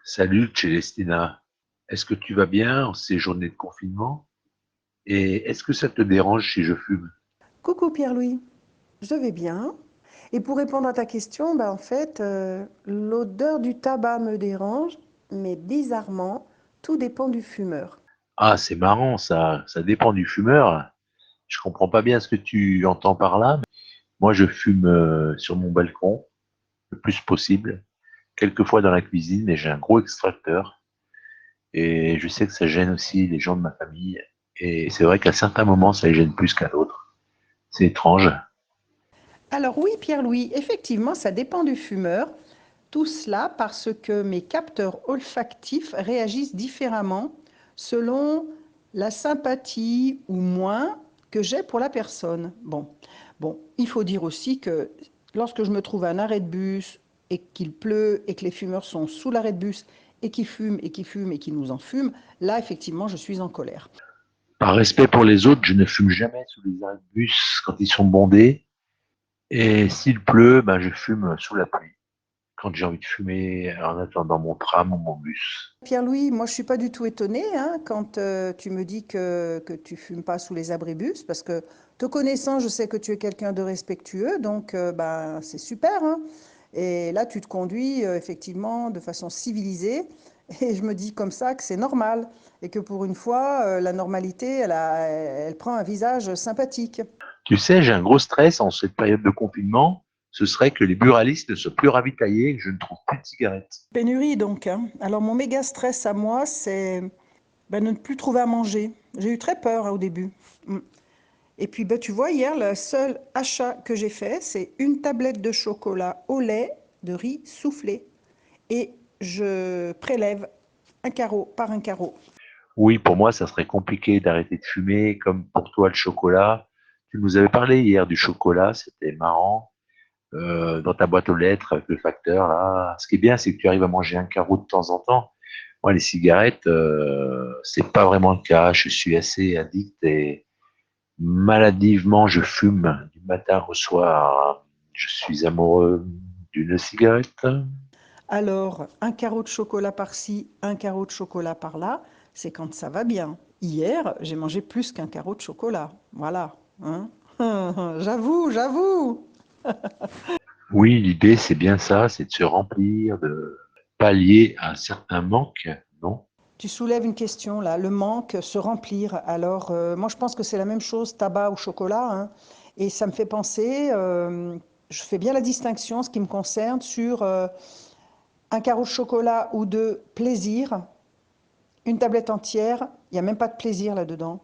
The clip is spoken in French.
Salut Célestina, est-ce que tu vas bien en ces journées de confinement? Et est-ce que ça te dérange si je fume? Coucou Pierre-Louis, je vais bien. Et pour répondre à ta question, en fait, l'odeur du tabac me dérange, mais bizarrement, tout dépend du fumeur. Ah, c'est marrant ça dépend du fumeur. Je comprends pas bien ce que tu entends par là. Moi, je fume sur mon balcon le plus possible, quelquefois dans la cuisine, mais j'ai un gros extracteur et je sais que ça gêne aussi les gens de ma famille. Et c'est vrai qu'à certains moments, ça les gêne plus qu'à d'autres. C'est étrange. Alors oui, Pierre-Louis, effectivement, ça dépend du fumeur. Tout cela parce que mes capteurs olfactifs réagissent différemment selon la sympathie ou moins que j'ai pour la personne. Bon, il faut dire aussi que lorsque je me trouve à un arrêt de bus et qu'il pleut et que les fumeurs sont sous l'arrêt de bus et qui fument et qui fument et qui nous en fument, là, effectivement, je suis en colère. Par respect pour les autres, je ne fume jamais sous les arrêts de bus quand ils sont bondés. Et s'il pleut, ben, je fume sous la pluie, quand j'ai envie de fumer en attendant mon tram ou mon bus. Pierre-Louis, moi je suis pas du tout étonnée hein, quand tu me dis que tu fumes pas sous les abribus, parce que te connaissant, je sais que tu es quelqu'un de respectueux, donc c'est super. Hein. Et là, tu te conduis effectivement de façon civilisée, et je me dis comme ça que c'est normal, et que pour une fois, la normalité, elle prend un visage sympathique. Tu sais, j'ai un gros stress en cette période de confinement. Ce serait que les buralistes ne soient plus ravitaillés et que je ne trouve plus de cigarettes. Pénurie donc. Hein. Alors mon méga stress à moi, c'est de ne plus trouver à manger. J'ai eu très peur hein, au début. Mm. Et puis, tu vois, hier, le seul achat que j'ai fait, c'est une tablette de chocolat au lait de riz soufflé. Et je prélève un carreau par un carreau. Oui, pour moi, ça serait compliqué d'arrêter de fumer, comme pour toi le chocolat. Tu nous avais parlé hier du chocolat, c'était marrant. Dans ta boîte aux lettres avec le facteur, là. Ce qui est bien, c'est que tu arrives à manger un carreau de temps en temps. Moi, les cigarettes, c'est pas vraiment le cas. Je suis assez addict et maladivement, je fume du matin au soir. Je suis amoureux d'une cigarette. Alors, un carreau de chocolat par-ci, un carreau de chocolat par-là, c'est quand ça va bien. Hier, j'ai mangé plus qu'un carreau de chocolat. Voilà. Hein. J'avoue, j'avoue. Oui, l'idée, c'est bien ça, c'est de se remplir, de pallier un certain manque, non? Tu soulèves une question là, le manque, se remplir. Alors, moi je pense que c'est la même chose, tabac ou chocolat. Hein. Et ça me fait penser, je fais bien la distinction, en ce qui me concerne, sur un carreau de chocolat ou de plaisir, une tablette entière, il n'y a même pas de plaisir là-dedans.